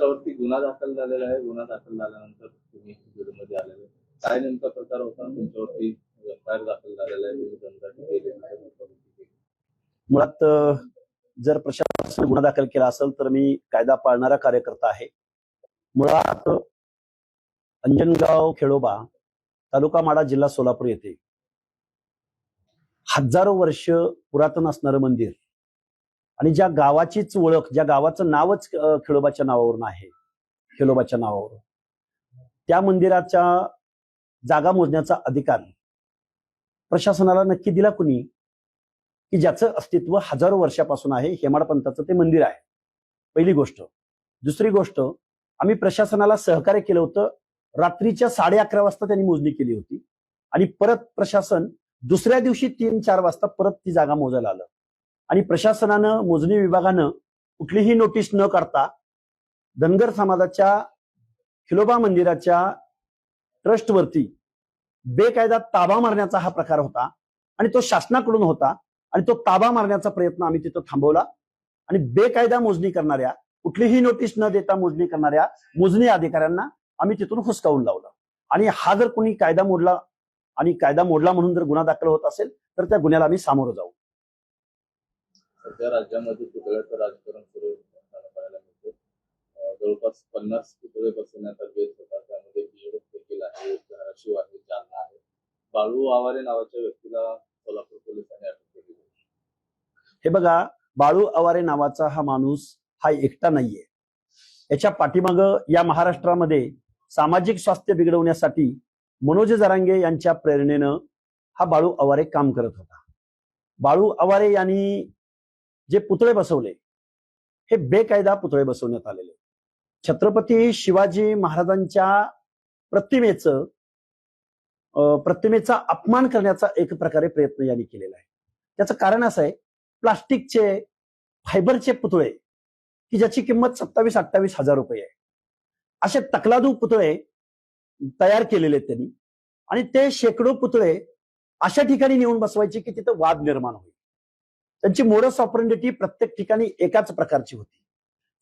तुमच्यावरती गुन्हा दाखल झालेला आहे. गुन्हा दाखल झाल्यानंतर तुम्ही बीडमध्ये आलेले. काय नेमका प्रकार होता तुमच्यावरती? एफआयआर दाखल झालेला आहे, तुम्ही दंडाची केली. मुळात जर प्रशासनाने गुन्हा दाखल केला असेल तर मी कायदा पाळणारा कार्यकर्ता आहे. मुळात अंजनगाव खेडोबा, तालुका माडा, जिल्हा सोलापूर येथे हजारो वर्ष पुरातन असणारं मंदिर आणि ज्या गावाचीच ओळख, ज्या गावाचं नावच खेडोबाच्या नावावरून आहे, खेडोबाच्या नावावरून, त्या मंदिराच्या जागा मोजण्याचा अधिकार प्रशासनाला नक्की दिला कुणी? की ज्याचं अस्तित्व हजारो वर्षापासून आहे. हेमाडपंथाचं ते मंदिर आहे, पहिली गोष्ट. दुसरी गोष्ट, आम्ही प्रशासनाला सहकार्य केलं होतं. रात्रीच्या 11:30 वाजता त्यांनी मोजणी केली होती आणि परत प्रशासन दुसऱ्या दिवशी 3-4 वाजता परत ती जागा मोजायला आलं. आणि प्रशासनानं, मोजणी विभागानं कुठलीही नोटीस न काढता धनगर समाजाच्या खिलोबा मंदिराच्या ट्रस्टवरती बेकायदा ताबा मारण्याचा हा प्रकार होता आणि तो शासनाकडून होता. आणि तो ताबा मारण्याचा प्रयत्न आम्ही तिथं थांबवला आणि बेकायदा मोजणी करणाऱ्या, कुठलीही नोटीस न देता मोजणी करणाऱ्या मोजणी अधिकाऱ्यांना आम्ही तिथून हुसकावून लावलं. आणि हा जर कोणी कायदा मोडला आणि कायदा मोडला म्हणून जर गुन्हा दाखल होत असेल तर त्या गुन्ह्याला आम्ही सामोरं जाऊ. सध्या राज्यामध्ये पुतळ्याचं राजकारण सुरू पाहायला मिळते. जवळपास 50 पुतळे बसवण्याचा बेत होता. त्यामध्ये बीड देखील आहे, धाराशिव आहे, जालना आहे. बाळू आवारे नावाच्या व्यक्तीला सोलापूर पोलिसांनी अटक केली. हे बघा, बाळू आवारे नावाचा हा माणूस हा एकटा नाहीये. याच्या पाठीमागं या महाराष्ट्रामध्ये सामाजिक स्वास्थ्य बिघडवण्यासाठी मनोज जरांगे यांच्या प्रेरणेनं हा बाळू आवारे काम करत होता. बाळू आवारे यांनी जे पुतळे बसवले हे बेकायदा पुतळे बसवण्यात आलेले. छत्रपती शिवाजी महाराजांच्या प्रतिमेचा अपमान करण्याचा एक प्रकारे प्रयत्न यांनी केलेला आहे. त्याचं कारण असं आहे, प्लास्टिकचे, फायबरचे पुतळे की ज्याची किंमत 27-28 हजार रुपये आहे, असे तकलादू पुतळे तयार केलेले आहेत त्यांनी. आणि ते शेकडो पुतळे अशा ठिकाणी नेऊन बसवायचे की तिथं वाद निर्माण होईल. त्यांची मोडस ऑपरेंडिटी प्रत्येक ठिकाणी एकाच प्रकारची होती.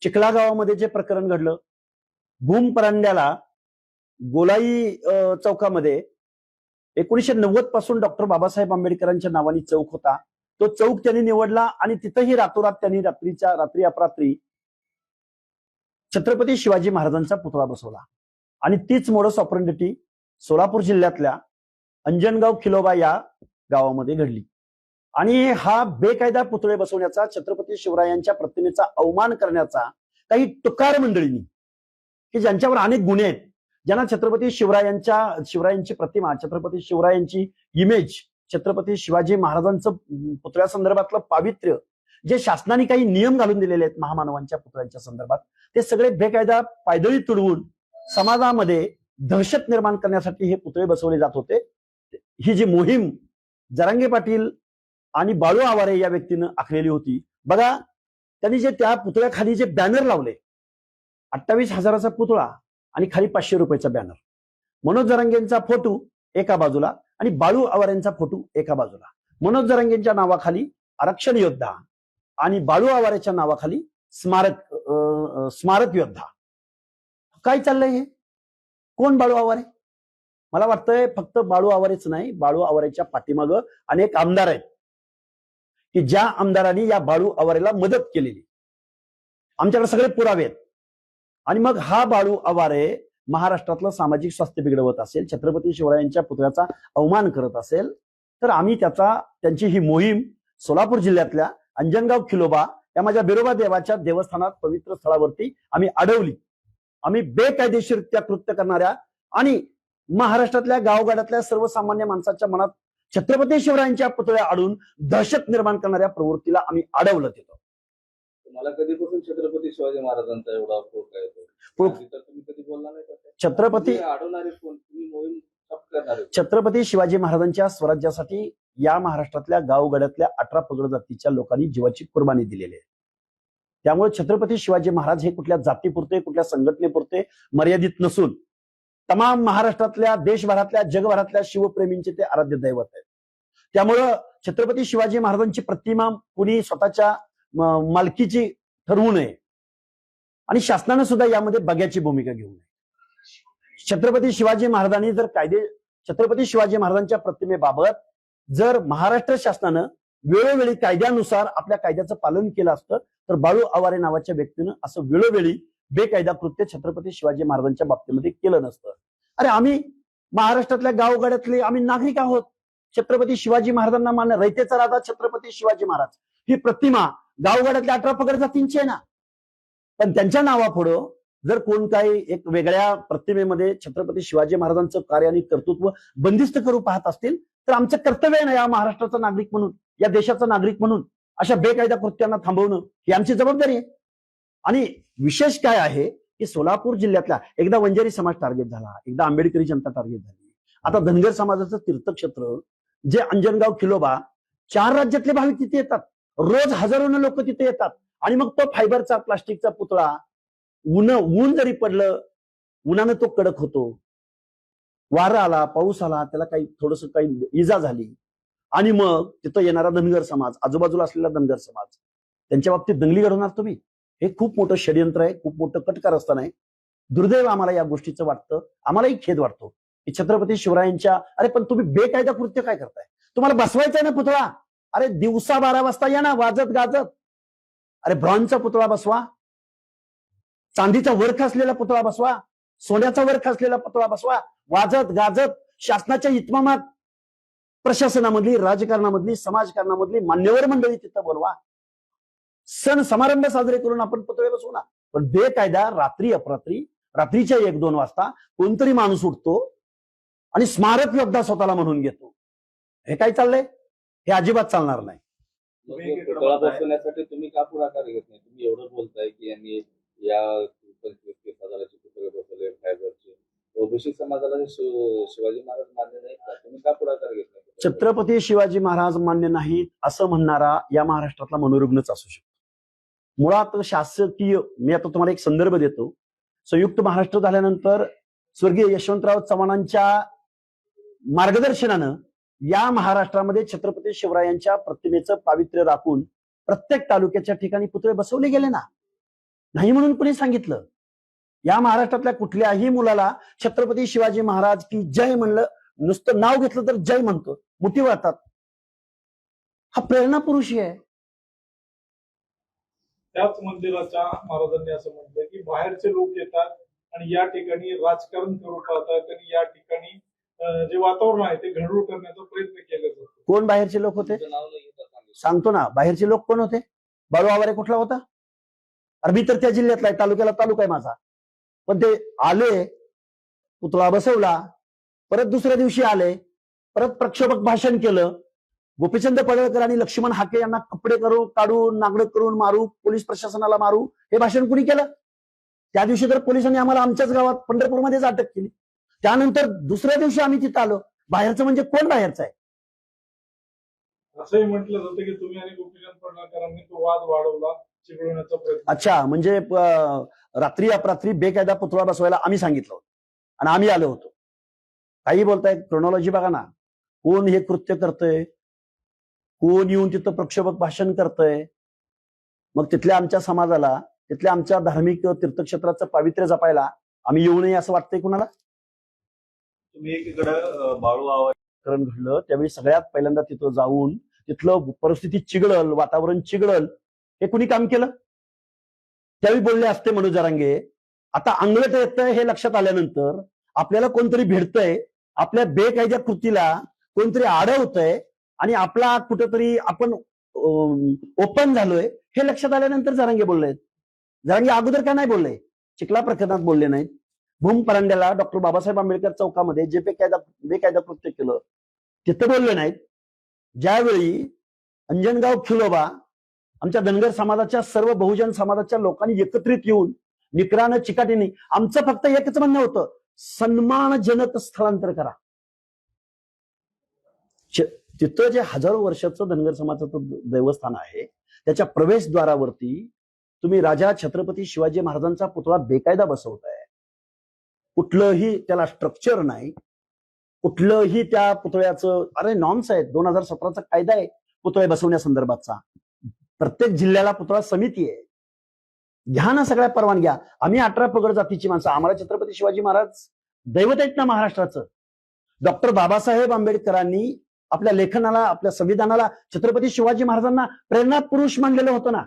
चिखला गावामध्ये जे प्रकरण घडलं, भूम परांड्याला गोलाई चौकामध्ये 1990 पासून डॉक्टर बाबासाहेब आंबेडकरांच्या नावाने चौक होता. तो चौक त्यांनी निवडला आणि तिथंही रातोरात त्यांनी रात्री अपरात्री छत्रपती शिवाजी महाराजांचा पुतळा बसवला. आणि तीच मोडस ऑपरेंडिटी सोलापूर जिल्ह्यातल्या अंजनगाव खिलोबा या गावामध्ये घडली. आणि हा बेकायदा पुतळे बसवण्याचा, छत्रपती शिवरायांच्या प्रतिमेचा अवमान करण्याचा काही तुकार मंडळींनी, की ज्यांच्यावर अनेक गुन्हे आहेत, ज्यांना छत्रपती शिवरायांची प्रतिमा, छत्रपती शिवरायांची इमेज, छत्रपती शिवाजी महाराजांचं पुतळ्यासंदर्भातलं पावित्र्य, जे शासनाने काही नियम घालून दिलेले आहेत महामानवांच्या पुतळ्यांच्या संदर्भात, ते सगळे बेकायदा पायदळी तुडवून समाजामध्ये दहशत निर्माण करण्यासाठी हे पुतळे बसवले जात होते. ही जी मोहीम जरांगे पाटील आणि बाळू आवारे या व्यक्तीनं आखलेली होती. बघा, त्यांनी जे त्या पुतळ्याखाली जे बॅनर लावले, 28 हजाराचा पुतळा आणि खाली 500 रुपयाचा बॅनर, मनोज जरांगेंचा फोटो एका बाजूला आणि बाळू आवारेंचा फोटो एका बाजूला. मनोज जरांगेंच्या नावाखाली आरक्षण योद्धा आणि बाळू आवारेच्या नावाखाली स्मारक योद्धा. काय चाललंय हे? कोण बाळू आवारे? मला वाटतंय फक्त बाळू आवारेच नाही, बाळू आवारेच्या पाठीमागं अनेक आमदार आहेत की ज्या आमदारांनी या बाळू आवारेला मदत केलेली. आमच्याकडे सगळे पुरावे आहेत. आणि मग हा बाळू आवारे महाराष्ट्रातलं सामाजिक स्वास्थ्य बिघडवत असेल, छत्रपती शिवरायांच्या पुतळ्याचा अवमान करत असेल, तर आम्ही त्यांची ही मोहीम सोलापूर जिल्ह्यातल्या अंजनगाव खिलोबा या माझ्या बिरोबा देवाच्या देवस्थानात, पवित्र स्थळावरती आम्ही अडवली. आम्ही बेकायदेशीररित्या कृत्य करणाऱ्या आणि महाराष्ट्रातल्या गावगाड्यातल्या सर्वसामान्य माणसाच्या मनात छत्रपती शिवरायांच्या पुतळ्या अडून दहशत निर्माण करणाऱ्या प्रवृत्तीला आम्ही अडवलं तिथं. मला कधीपासून छत्रपती शिवाजी महाराजांचा एवढा फोटो येतो? तुम्ही कधी बोलला नाही? छत्रपती अडवणारे कोण? तुम्ही मोहीम करणारे? छत्रपती शिवाजी महाराजांच्या स्वराज्यासाठी या महाराष्ट्रातल्या गावगाड्यातल्या 18 पगड जातीच्या लोकांनी जीवाची कुर्बानी दिलेली आहे. त्यामुळे छत्रपती शिवाजी महाराज हे कुठल्या जातीपुरते, कुठल्या संघटनेपुरते मर्यादित नसून तमाम महाराष्ट्रातल्या, देशभरातल्या, जगभरातल्या शिवप्रेमींचे ते आराध्य दैवत आहेत. त्यामुळं छत्रपती शिवाजी महाराजांची प्रतिमा कुणी स्वतःच्या मालकीची ठरवू नये आणि शासनानं सुद्धा यामध्ये बघ्याची भूमिका घेऊ नये. छत्रपती शिवाजी महाराजांनी जर छत्रपती शिवाजी महाराजांच्या प्रतिमेबाबत जर महाराष्ट्र शासनानं वेळोवेळी कायद्यानुसार आपल्या कायद्याचं पालन केलं असतं तर बाळू आवारे नावाच्या व्यक्तीनं असं वेळोवेळी बेकायदा कृत्य छत्रपती शिवाजी महाराजांच्या बाबतीमध्ये केलं नसतं. अरे आम्ही महाराष्ट्रातल्या गावगाड्यातले आम्ही नागरिक आहोत. छत्रपती शिवाजी महाराजांना मान्य रयतेचा राजा छत्रपती शिवाजी महाराज ही प्रतिमा गावगाड्यातल्या 18 पगड जातींची आहे ना. पण त्यांच्या नावापुढं जर कोण काही एक वेगळ्या प्रतिमेमध्ये छत्रपती शिवाजी महाराजांचं कार्य आणि कर्तृत्व बंदिस्त करू पाहत असतील तर आमचं कर्तव्य आहे ना या महाराष्ट्राचा नागरिक म्हणून, या देशाचा नागरिक म्हणून अशा बेकायदा कृत्यांना थांबवणं ही आमची जबाबदारी आहे. आणि विशेष काय आहे की सोलापूर जिल्ह्यातल्या एकदा वंजारी समाज टार्गेट झाला, एकदा आंबेडकरी जनता टार्गेट झाली, आता धनगर समाजाचं तीर्थक्षेत्र जे अंजनगाव खिलोबा, 4 राज्यातले भाविक तिथे येतात, रोज हजारोनं लोक तिथे येतात. आणि मग तो फायबरचा प्लास्टिकचा पुतळा ऊन जरी पडलं, उन्हानं तो कडक होतो, वारा आला, पाऊस आला, त्याला थोडस काही इजा झाली आणि मग तिथं येणारा धनगर समाज, आजूबाजूला असलेला धनगर समाज, त्यांच्या बाबतीत दंगली घडवणार तुम्ही. हे खूप मोठं षडयंत्र आहे, खूप मोठं कटकारस्थान आहे. दुर्दैव आम्हाला या गोष्टीचं वाटतं, आम्हालाही खेद वाटतो की छत्रपती शिवरायांच्या अरे पण तुम्ही बेकायदा कृत्य काय करताय? तुम्हाला बसवायचा ना पुतळा, अरे दिवसा 12 वाजता या ना वाजत गाजत. अरे ब्रॉन्झचा पुतळा बसवा, चांदीचा वर्ख असलेला पुतळा बसवा, सोन्याचा वर्ख असलेला पुतळा बसवा, वाजत गाजत शासनाच्या इतमामात प्रशासनामधली, राजकारणामधली, समाजकारणामधली मान्यवर मंडळी तिथं बोलवा. सण समारंभ साजरे करून आपण पुतळे बसवू ना. पण बेकायदा रात्री अपरात्री, रात्रीच्या 1-2 वाजता कोणतरी माणूस उठतो आणि स्मारक योद्धा स्वतःला म्हणून घेतो. हे काय चाललंय? हे अजिबात चालणार नाही. पुतळा बसवण्यासाठी तुम्ही का पुढाकार घेत नाही? तुम्ही एवढं बोलताय की यांनी या 25,000चे पुतळे बसवले फायबरचे, ओबीसी समाजाला शिवाजी महाराज मान्य नाही का? तुम्ही का पुढाकार घेत नाही? छत्रपती शिवाजी महाराज मान्य नाहीत असं म्हणणारा या महाराष्ट्रातला मनोरुग्णच असू शकतो. मुळात शासकीय, मी आता तुम्हाला एक संदर्भ देतो. संयुक्त महाराष्ट्र झाल्यानंतर स्वर्गीय यशवंतराव चव्हाणांच्या मार्गदर्शनानं या महाराष्ट्रामध्ये छत्रपती शिवरायांच्या प्रतिमेचं पावित्र्य राखून प्रत्येक तालुक्याच्या ठिकाणी पुतळे बसवले गेले ना. नाही म्हणून कुणी सांगितलं? या महाराष्ट्रातल्या कुठल्याही मुलाला छत्रपती शिवाजी महाराज की जय म्हणलं, नुसतं नाव घेतलं तर जय म्हणतो, मुठी वाळतात. हा प्रेरणा पुरुष आहे. त्याच मंदिराच्या महाराजांनी असं म्हटलं की बाहेरचे लोक येतात आणि या ठिकाणी राजकारण करू पाहतात आणि या ठिकाणी जे वातावरण आहे ते घडवून करण्याचा प्रयत्न केला जातो. कोण बाहेरचे लोक होते? सांगतो ना, बाहेरचे लोक कोण होते? बाळू आवारे कुठला होता? अरे मी तर त्या जिल्ह्यातला आहे, तालुक्याला तालुका आहे माझा. पण ते आले, पुतळा बसवला, परत दुसऱ्या दिवशी आले, परत प्रक्षोभक भाषण केलं. गोपीचंद पडळकर आणि लक्ष्मण हाके यांना कपडे काढून नागडं करून मारू, पोलीस प्रशासनाला मारू, हे भाषण कुणी केलं? त्या दिवशी तर पोलिसांनी आम्हाला आमच्याच गावात पंढरपूरमध्येच अटक केली. त्यानंतर दुसऱ्या दिवशी आम्ही तिथं आलो. बाहेरचं म्हणजे कोण बाहेरचं आहे? असंही म्हटलं जातं की तुम्ही आणि गोपीचंद पडळकरांनी तो वाद वाढवला, चिघळवण्याचा प्रयत्न. अच्छा, म्हणजे रात्री अपरात्री बेकायदा पुतळा बसवायला आम्ही सांगितलं होतं आणि आम्ही आलो होतो. काही बोलताय, क्रोनॉलॉजी बघा ना. कोण हे कृत्य करतंय, कोण येऊन तिथं प्रक्षोभक भाषण करतंय. मग तिथल्या आमच्या समाजाला, तिथल्या आमच्या धार्मिक तीर्थक्षेत्राचं पावित्र्य जपायला आम्ही येऊ नये असं वाटतंय कुणाला? तुम्ही एकीकडे बाळू आवारे घडलं त्यावेळी सगळ्यात पहिल्यांदा तिथं जाऊन तिथलं परिस्थिती चिघळल, वातावरण चिघळल, हे कुणी काम केलं? त्यावेळी बोलले असते मनोज जरांगे. आता अंगलट येतंय हे लक्षात आल्यानंतर आपल्याला कोणतरी भेटतंय, आपल्या बेकायद्या कृतीला कोणतरी अडवतंय आणि आपला कुठेतरी आपण ओपन झालोय हे लक्षात आल्यानंतर जरांगे बोलले. जरांगे अगोदर का नाही बोलले? चिखला प्रकरणात बोलले नाहीत. भूम परांड्याला डॉक्टर बाबासाहेब आंबेडकर चौकामध्ये जे बेकायदा कृत्य केलं तिथं बोलले नाहीत. ज्यावेळी अंजनगाव खिलोबा आमच्या धनगर समाजाच्या, सर्व बहुजन समाजाच्या लोकांनी एकत्रित येऊन निकरानं चिकाटीने, आमचं फक्त एकच म्हणणं होतं, सन्मानजनक स्थलांतर करा. तिथं जे हजारो वर्षाचं धनगर समाजाचं देवस्थान आहे त्याच्या प्रवेशद्वारावरती तुम्ही राजा छत्रपती शिवाजी महाराजांचा पुतळा बेकायदा बसवताय. कुठलंही त्याला स्ट्रक्चर नाही, कुठलंही त्या पुतळ्याचं, अरे नॉर्म्स आहेत. 2017चा कायदा आहे पुतळे बसवण्यासंदर्भातचा. प्रत्येक जिल्ह्याला पुतळा समिती आहे. घ्या ना सगळ्या परवानग्या. आम्ही 18 पगड जातीची माणसं, आम्हाला छत्रपती शिवाजी महाराज दैवत आहेत ना महाराष्ट्राचं. डॉक्टर बाबासाहेब आंबेडकरांनी आपल्या लेखनाला, आपल्या संविधानाला छत्रपती शिवाजी महाराजांना प्रेरणा पुरुष मानलेलं होतं ना.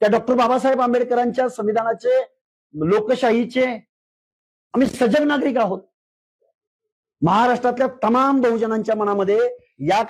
त्या डॉक्टर बाबासाहेब आंबेडकरांच्या संविधानाचे, लोकशाहीचे आम्ही सजग नागरिक आहोत. महाराष्ट्रातल्या तमाम बहुजनांच्या मनामध्ये या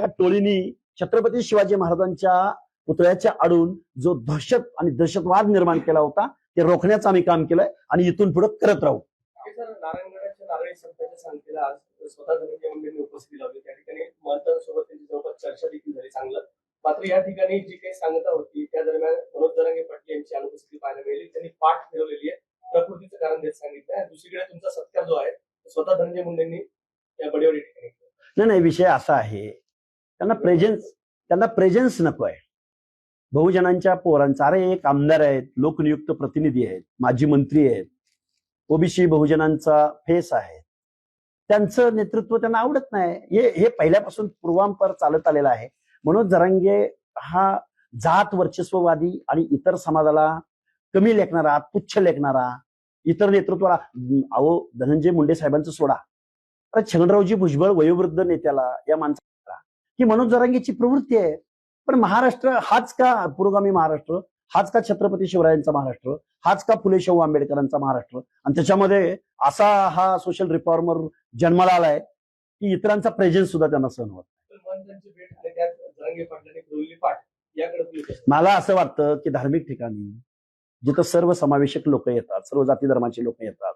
टोळीनी छत्रपती शिवाजी महाराजांच्या पुतळ्याच्या आडून जो दहशत आणि दहशतवाद निर्माण केला होता ते रोखण्याचं आम्ही काम केलंय आणि इथून पुढे करत राहू. नारायणगडाच्या नारळी संतांच्या सांगतेला आज स्वतः धनंजय मुंडेंनी उपस्थिती लावली. त्या ठिकाणी महंतांसोबत त्यांची जवळपास चर्चा देखील झाली चांगलं. मात्र या ठिकाणी जी काही सांगता होती त्या दरम्यान मनोज जरांगे पाटील यांची अनुपस्थिती पाहायला मिळाली. त्यांनी पाठ फिरवलेली आहे, प्रकृतीचं कारण देत सांगितलं. दुसरीकडे तुमचा सत्कार जो आहे स्वतः धनंजय मुंडेंनी या बडेवाडी ठिकाणी. नाही, विषय असा आहे, त्यांना प्रेझेन्स नको आहे बहुजनांच्या पोरांचा. अरे एक आमदार आहेत, लोकनियुक्त प्रतिनिधी आहेत, माजी मंत्री आहेत, ओबीसी बहुजनांचा फेस आहे, त्यांचं नेतृत्व त्यांना आवडत नाही. हे पहिल्यापासून पूर्वांपर चालत आलेलं आहे. मनोज जरांगे हा जात वर्चस्ववादी आणि इतर समाजाला कमी लेखणारा, तुच्छ लेखणारा, इतर नेतृत्वाला, अहो धनंजय मुंडे साहेबांचं सोडा, अरे छगनरावजी भुजबळ वयोवृद्ध नेत्याला, या माणसाला, ही मनोज जरांगेची प्रवृत्ती आहे. पण महाराष्ट्र हाच का पुरोगामी महाराष्ट्र, हाच का छत्रपती शिवरायांचा महाराष्ट्र, हाच का फुले शाहू आंबेडकरांचा महाराष्ट्र, आणि त्याच्यामध्ये असा हा सोशल रिफॉर्मर जन्माला आलाय की इतरांचा प्रेझेन्स सुद्धा त्यांना सहन होत. महंतांची भेट आणि त्यात जरांगे पाटलांनी फिरवलेली पाठ याकडे मला असं वाटतं की धार्मिक ठिकाणी जिथं सर्व समावेशक लोक येतात, सर्व जाती धर्माचे लोक येतात,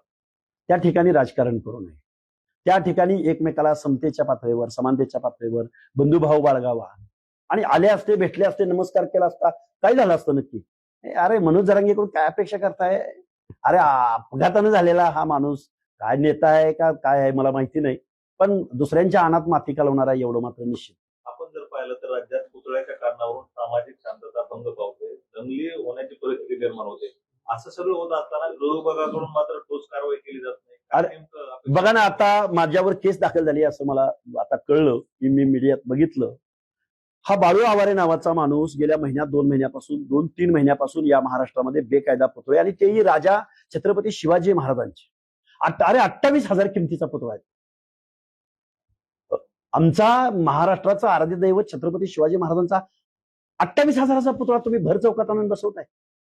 त्या ठिकाणी राजकारण करू नये. त्या ठिकाणी एकमेकाला समतेच्या पातळीवर, समानतेच्या पातळीवर बंधुभाव बाळगावा. आणि आले असते, भेटले असते, नमस्कार केला असता, काय झालं असतं नक्की? अरे मनोज जरांगेकडून काय अपेक्षा करताय? अरे अपघातानं झालेला हा माणूस काय नेता आहे का काय आहे मला माहिती नाही, पण दुसऱ्यांच्या अनात माती घालवणारा एवढं मात्र निश्चित. आपण जर पाहिलं तर राज्यात पुतळ्याच्या कारणावरून सामाजिक शांतता भंग पावते, दंगली होण्याची परिस्थिती निर्माण होते. असं सगळं होत असताना गृह विभागाकडून मात्र ठोस कारवाई केली जात नाही. अरे बघा ना, आता माझ्यावर केस दाखल झाली असं मला आता कळलं की मी मीडियात बघितलं. हा बाळू आवारे नावाचा माणूस गेल्या महिन्यात 2-3 महिन्यापासून या महाराष्ट्रामध्ये बेकायदा पुतळे, आणि तेही राजा छत्रपती शिवाजी महाराजांचे. अरे 28,000 किमतीचा पुतळा आहे. आमचा महाराष्ट्राचा आराध्य दैवत छत्रपती शिवाजी महाराजांचा 28,000चा पुतळा तुम्ही भर चौकात आणून बसवताय.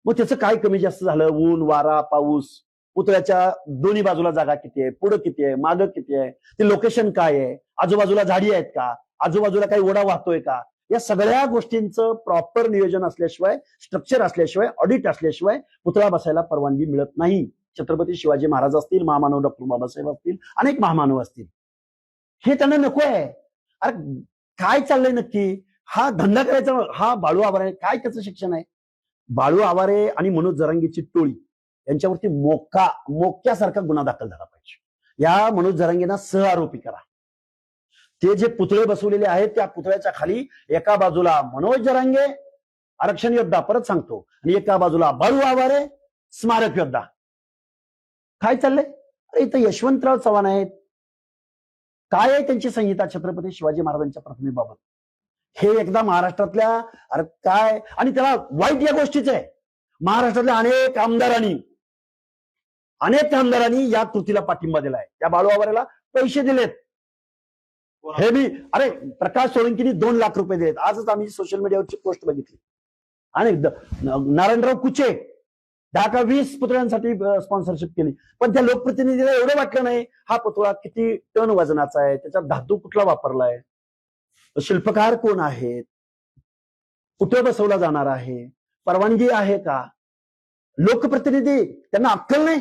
मग त्याचं काय कमी जास्त झालं? ऊन, वारा, पाऊस, पुतळ्याच्या दोन्ही बाजूला जागा किती आहे, पुढं किती आहे, मागं किती आहे, ते लोकेशन काय आहे, आजूबाजूला झाडी आहेत का, आजूबाजूला काही ओढा वाहतोय का, या सगळ्या गोष्टींचं प्रॉपर नियोजन असल्याशिवाय, स्ट्रक्चर असल्याशिवाय, ऑडिट असल्याशिवाय पुतळा बसायला परवानगी मिळत नाही. छत्रपती शिवाजी महाराज असतील, महामानव डॉक्टर बाबासाहेब असतील, अनेक महामानव असतील, हे त्यांना नको आहे. अरे काय चाललंय नक्की? हा धंदा करायचा हा बाळू आवारे, काय त्याचं शिक्षण आहे? बाळू आवारे आणि मनोज जरांगेची टोळी यांच्यावरती मोक्यासारखा गुन्हा दाखल झाला पाहिजे. या मनोज जरांगेंना सहआरोपी करा. ते जे पुतळे बसवलेले आहेत त्या पुतळ्याच्या खाली एका बाजूला मनोज जरांगे आरक्षण योद्धा, परत सांगतो, आणि एका बाजूला बाळू आवारे स्मारक योद्धा. काय चाललंय? अरे इथं यशवंतराव चव्हाण आहेत, काय आहे त्यांची संहिता छत्रपती शिवाजी महाराजांच्या प्रतिमेबाबत? हे एकदा महाराष्ट्रातल्या, अरे काय, आणि त्याला वाईट या गोष्टीच आहे, महाराष्ट्रातल्या अनेक आमदारांनी या कृतीला पाठिंबा दिलाय, त्या बाळू आवारेला पैसे दिलेत. हे बी, अरे प्रकाश सोळंकीनी 2 लाख रुपये दिलेत. आजच आम्ही सोशल मीडियावरची पोस्ट बघितली. आणि नारायणराव कुचे 10 का 20 पुतळ्यांसाठी स्पॉन्सरशिप केली. पण त्या लोकप्रतिनिधीला एवढं वाटलं नाही हा पुतळा किती टन वजनाचा आहे, त्याच्यात धातू कुठला वापरलाय, शिल्पकार कोण आहेत, कुठे बसवला जाणार आहे, परवानगी आहे का, लोकप्रतिनिधी त्यांना अक्कल नाही.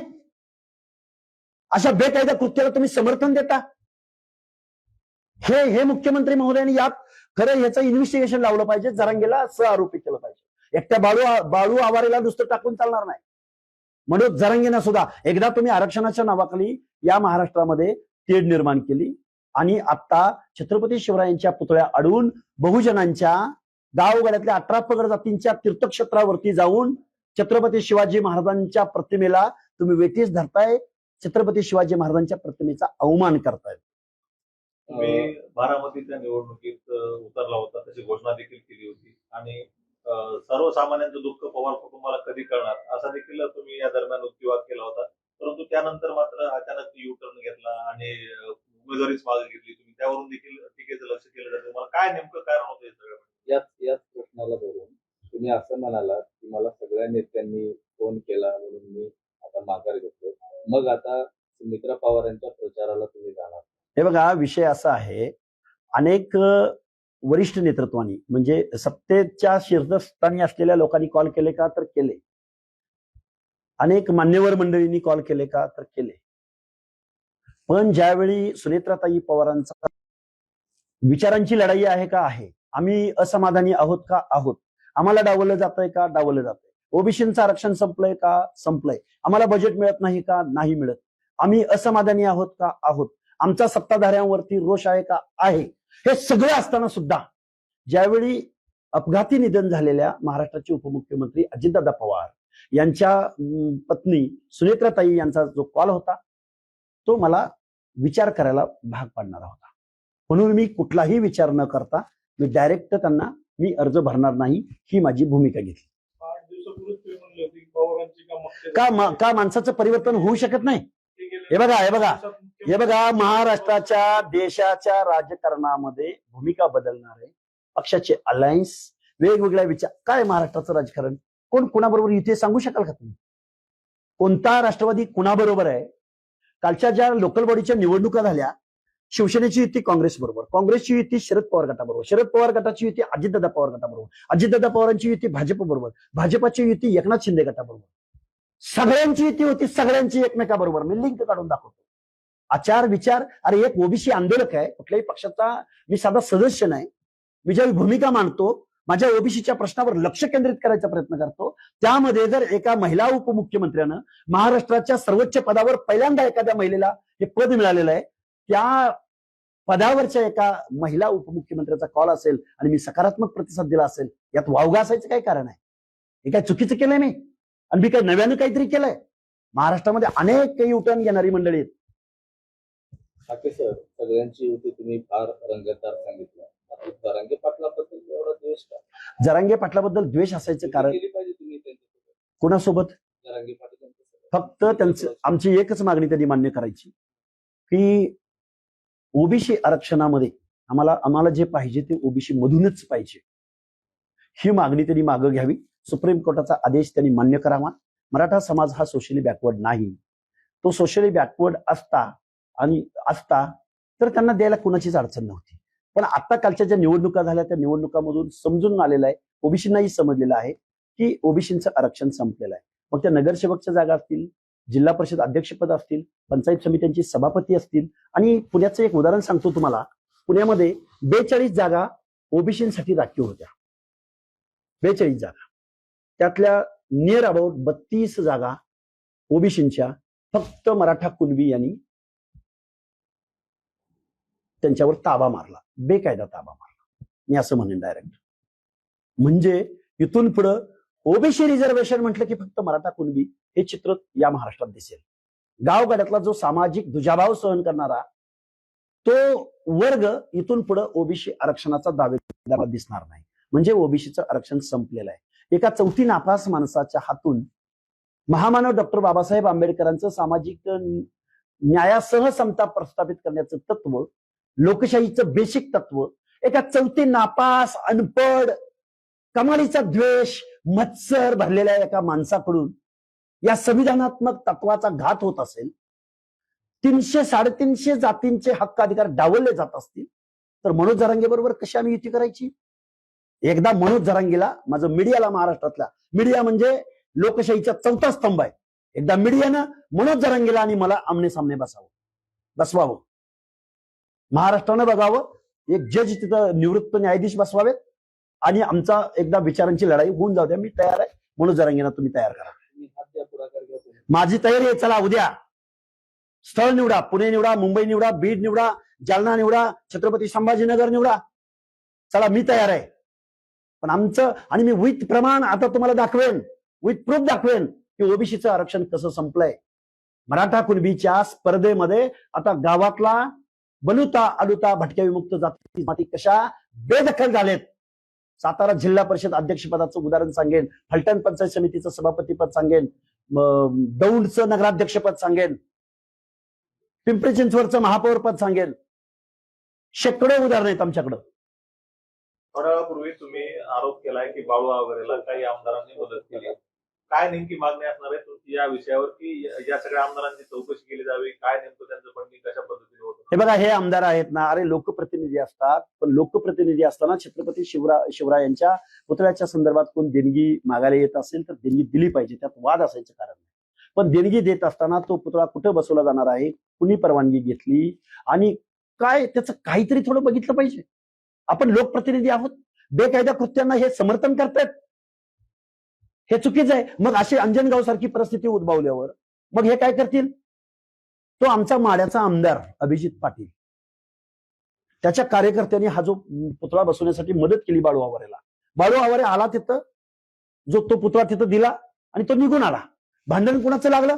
अशा बेकायदा कृत्याला तुम्ही समर्थन देता. हे मुख्यमंत्री महोदयांनी यात खरं ह्याचं इन्व्हेस्टिगेशन लावलं पाहिजे. जरांगेला सहआरोपी केलं पाहिजे. एकट्या बाळू आवारेला नुसतं टाकून चालणार नाही. मनोज जरांगेंना सुद्धा एकदा तुम्ही आरक्षणाच्या नावाखाली या महाराष्ट्रामध्ये तेढ निर्माण केली, आणि आता छत्रपती शिवरायांच्या पुतळ्या अडवून बहुजनांच्या गावगाड्यातल्या 18 पगड जातींच्या तीर्थक्षेत्रावरती जाऊन छत्रपती शिवाजी महाराजांच्या प्रतिमेला तुम्ही वेठीस धरताय, छत्रपती शिवाजी महाराजांच्या प्रतिमेचा अवमान करताय. तुम्ही बारामतीच्या निवडणुकीत उतरला होता, तशी घोषणा देखील केली होती, आणि सर्वसामान्यांचं दुःख पवार कुटुंबाला कधी कळणार असा देखील तुम्ही या दरम्यान युक्तिवाद केला होता. परंतु त्यानंतर मात्र अचानक यू टर्न घेतला आणि उमेदवारीच मागे घेतली तुम्ही. त्यावरून देखील टीकेचं लक्ष केलं जातं. मला काय नेमकं कारण होतं हे सगळं? याच प्रश्नाला धरून तुम्ही असं म्हणालात की मला सगळ्या नेत्यांनी फोन केला म्हणून मी आता माघार घेतलो. मग आता सुमित्रा पवारांच्या प्रचाराला तुम्ही जाणार? हे बघा, विषय असा आहे, अनेक वरिष्ठ नेतृत्वानी म्हणजे सत्तेच्या शीर्षस्थानी असलेल्या लोकांनी कॉल केले का? तर केले. अनेक मान्यवर मंडळींनी कॉल केले का? तर केले. पण ज्यावेळी सुनेत्राताई पवारांचा विचारांची लढाई आहे का? आहे. आम्ही असमाधानी आहोत का? आहोत. आम्हाला डावललं जातंय का? डावललं जातंय. ओबीसीचं आरक्षण संपलंय का? संपलंय. आम्हाला बजेट मिळत नाही का? नाही मिळत. आम्ही असमाधानी आहोत का? आहोत. आमचा सत्ताधाऱ्यांवरती रोष आहे का? आहे. हे सगळं असताना सुद्धा ज्यावेळी अपघाती निधन झालेल्या महाराष्ट्राचे उपमुख्यमंत्री अजितदादा पवार यांच्या पत्नी सुनेत्राताई यांचा जो कॉल होता तो मला विचार करायला भाग पाडणारा होता. म्हणून मी कुठलाही विचार न करता मी डायरेक्ट त्यांना मी अर्ज भरणार नाही ही माझी भूमिका घेतली. 8 दिवसापूर्वीच तुम्ही म्हणले होते की पवारांची का का माणसाचं परिवर्तन होऊ शकत नाही? हे बघा, महाराष्ट्राच्या देशाच्या राजकारणामध्ये भूमिका बदलणारे पक्षाचे अलायन्स, वेगवेगळ्या विचार, काय महाराष्ट्राचं राजकारण, कोण कुणाबरोबर युती सांगू शकाल का तुम्ही? कोणता राष्ट्रवादी कुणाबरोबर आहे? कालच्या ज्या लोकल बॉडीच्या निवडणुका झाल्या, शिवसेनेची युती काँग्रेस बरोबर, काँग्रेसची युती शरद पवार गटाबरोबर, शरद पवार गटाची युती अजितदादा पवार गटाबरोबर, अजितदादा पवारांची युती भाजप बरोबर, भाजपाची युती एकनाथ शिंदे गटाबरोबर, सगळ्यांची युती होती, सगळ्यांची एकमेकाबरोबर. मी लिंक काढून दाखवतो. आचार विचार, अरे एक ओबीसी आंदोलक आहे, कुठल्याही पक्षाचा मी साधा सदस्य नाही. मी ज्यावेळी भूमिका मांडतो, माझ्या ओबीसीच्या प्रश्नावर लक्ष केंद्रित करायचा प्रयत्न करतो, त्यामध्ये जर एका महिला उपमुख्यमंत्र्यानं महाराष्ट्राच्या सर्वोच्च पदावर पहिल्यांदा एखाद्या महिलेला हे पद मिळालेलं आहे, त्या पदावरच्या एका महिला उपमुख्यमंत्र्याचा कॉल असेल आणि मी सकारात्मक प्रतिसाद दिला असेल, यात वावगा असायचं काय कारण आहे? हे काय चुकीचं केलंय मी? आणि मी काय नव्यानं काहीतरी केलंय? महाराष्ट्रामध्ये अनेक युटर्न घेणारी मंडळी आहेत. ठाकरे सर, सगळ्यांची युती तुम्ही फार रंगतदार सांगितलं. जरांगे पाटलाबद्दल एवढा द्वेष का? जरांगे पाटलाबद्दल द्वेष असायचं कारण केली पाहिजे तुम्ही त्यांच्यासोबत. कुणासोबत? जरांगे पाटील यांच्यासोबत. फक्त त्यांचं, आमची एकच मागणी त्यांनी मान्य करायची की ओबीसी आरक्षणामध्ये आम्हाला जे पाहिजे ते ओबीसी मधूनच पाहिजे, ही मागणी त्यांनी मागं घ्यावी. सुप्रीम कोर्टाचा आदेश त्यांनी मान्य करावा. मराठा समाज हा सोशली बॅकवर्ड नाही. तो सोशली बॅकवर्ड असता तर त्यांना द्यायला कुणाचीच अडचण नव्हती. पण आता कालच्या ज्या निवडणुका झाल्या त्या निवडणुकामधून समजून आलेलं आहे, ओबीसींनाही समजलेलं आहे की ओबीसींचं आरक्षण संपलेलं आहे. मग त्या नगरसेवकच्या जागा असतील, जिल्हा परिषद अध्यक्षपद असतील, पंचायत समित्यांची सभापती असतील, आणि पुण्याचं एक उदाहरण सांगतो तुम्हाला. पुण्यामध्ये 42 जागा ओबीसींसाठी राखीव होत्या. 42 जागा, त्यातल्या नियर अबाउट 32 जागा ओबीसींच्या फक्त मराठा कुणबी यांनी त्यांच्यावर ताबा मारला, बेकायदा ताबा मारला, मी असं म्हणेन डायरेक्ट. म्हणजे इथून पुढं ओबीसी रिझर्वेशन म्हटलं की फक्त मराठा कुणबी हे चित्र या महाराष्ट्रात दिसेल. गावगाड्यातला जो सामाजिक दुजाभाव सहन करणारा तो वर्ग इथून पुढे ओबीसी आरक्षणाचा दावेदार दिसणार नाही. म्हणजे ओबीसीचं आरक्षण संपलेलं आहे. एका चौथी नापास माणसाच्या हातून महामानव डॉक्टर बाबासाहेब आंबेडकरांचं सामाजिक न्यायासह समता प्रस्थापित करण्याचं तत्व, लोकशाहीचं बेसिक तत्व, एका चौथी नापास अनपढ कमालीचा द्वेष मत्सर भरलेल्या एका माणसाकडून या संविधानात्मक तत्वाचा घात होत असेल, 300-350 जातींचे हक्क अधिकार डावलले जात असतील, तर मनोज जरांगे बरोबर कशी आम्ही युती करायची? एकदा मनोज जरांगेला, माझं मीडियाला, महाराष्ट्रातला मीडिया म्हणजे लोकशाहीचा चौथा स्तंभ आहे, एकदा मीडियानं मनोज जरांगेला आणि मला आमने सामने बसवावं. महाराष्ट्रानं बघावं, एक जज तिथं निवृत्त न्यायाधीश बसवावेत आणि आमचा एकदा विचारांची लढाई होऊन जाऊ द्या. मी तयार आहे. मनोज जरांगेला तुम्ही तयार करा. माझी तयारी आहे. चला उद्या स्थळ निवडा, पुणे निवडा, मुंबई निवडा, बीड निवडा, जालना निवडा, छत्रपती संभाजीनगर निवडा. चला मी तयार आहे. पण आमचं, आणि मी विथ प्रमाण आता तुम्हाला दाखवेन, विथ प्रूफ दाखवेन की ओबीसीचं आरक्षण कसं संपलंय. मराठा कुणबीच्या स्पर्धेमध्ये आता गावातला बलुता आलुता भटक्या विमुक्त जाती कशा बेदखल झालेत सातारा जिल्हा परिषद अध्यक्षपदाचं उदाहरण सांगेन, फलटण पंचायत समितीचं सभापतीपद सांगेन, दौंडचं नगराध्यक्षपद सांगेन, पिंपरी चिंचवडचं महापौर पद सांगेन. शेकडो उदाहरण आहेत आमच्याकडं. थोड्या वेळापूर्वी तुम्ही आरोप केलाय की बाळू आघरेला काही आमदारांनी मदत केली. काय नेमकी मागणी असणार आहे तुमची या विषयावर, की या सगळ्या आमदारांची चौकशी केली जावी, काय नेमकं त्यांचं फंडिंग कशा पद्धतीने होतं? हे बघा, हे आमदार आहेत ना, अरे लोकप्रतिनिधी असतात, पण लोकप्रतिनिधी असताना छत्रपती शिवरायांच्या पुतळ्याच्या संदर्भात कोण देणगी मागायला येत असेल तर देणगी दिली पाहिजे, त्यात वाद असायचं कारण नाही. पण देणगी देत असताना तो पुतळा कुठं बसवला जाणार आहे, कुणी परवानगी घेतली, आणि काय त्याचं काहीतरी थोडं बघितलं पाहिजे. आपण लोकप्रतिनिधी आहोत, बेकायदा कृत्यांना हे समर्थन करतात, हे चुकीचं आहे. मग अशी अंजनगाव सारखी परिस्थिती उद्भवल्यावर मग हे काय करतील? तो आमचा माड्याचा आमदार अभिजित पाटील, त्याच्या कार्यकर्त्यांनी हा जो पुतळा बसवण्यासाठी मदत केली बाळू आवारेला. बाळू आवारे आला तिथं, जो तो पुतळा तिथं दिला आणि तो निघून आला. भांडण कुणाचं लागलं?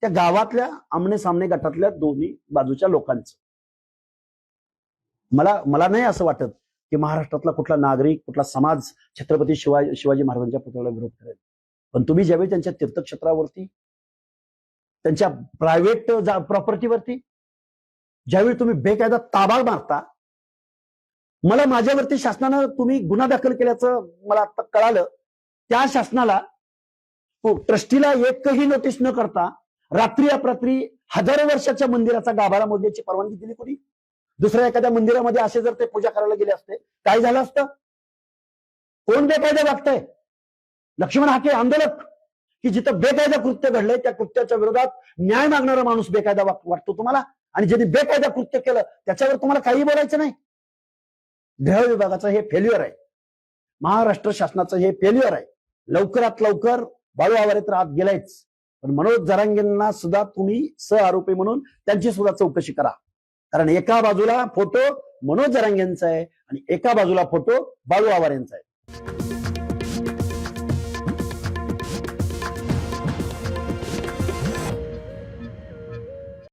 त्या गावातल्या आमने सामने गटातल्या दोन्ही बाजूच्या लोकांचं. मला नाही असं वाटत की महाराष्ट्रातला कुठला नागरिक, कुठला समाज छत्रपती शिवाजी महाराजांच्या पुतळ्याला विरोध करेल. पण तुम्ही ज्यावेळी त्यांच्या तीर्थक्षेत्रावरती, त्यांच्या प्रायव्हेट प्रॉपर्टीवरती ज्यावेळी तुम्ही बेकायदा ताबा मारता, मला माझ्यावरती शासनानं तुम्ही गुन्हा दाखल केल्याचं मला आता कळालं. त्या शासनाला, ट्रस्टीला एकही नोटीस न करता रात्री अपरात्री हजारो वर्षाच्या मंदिराचा गाभारा मोडण्याची परवानगी दिली कोणी? दुसऱ्या एखाद्या मंदिरामध्ये असे जर ते पूजा करायला गेले असते, काय झालं असतं? कोण बेकायदा वागतंय? लक्ष्मण हाके आंदोलक, की जिथं बेकायदा कृत्य घडलंय त्या कृत्याच्या विरोधात न्याय मागणारा माणूस बेकायदा वाटतो तुम्हाला, आणि ज्यांनी बेकायदा कृत्य केलं त्याच्यावर तुम्हाला काही बोलायचं नाही. गृह विभागाचं हे फेल्युअर आहे, महाराष्ट्र शासनाचं हे फेल्युअर आहे. लवकरात लवकर बाळू आवारे तर आत गेलायच, पण मनोज जरांगेंना सुद्धा तुम्ही सहआरोपी म्हणून त्यांची सुद्धा चौकशी करा. कारण एका बाजूला फोटो मनोज जरांगेंचा आहे आणि एका बाजूला फोटो बाळू आवारेंचा आहे.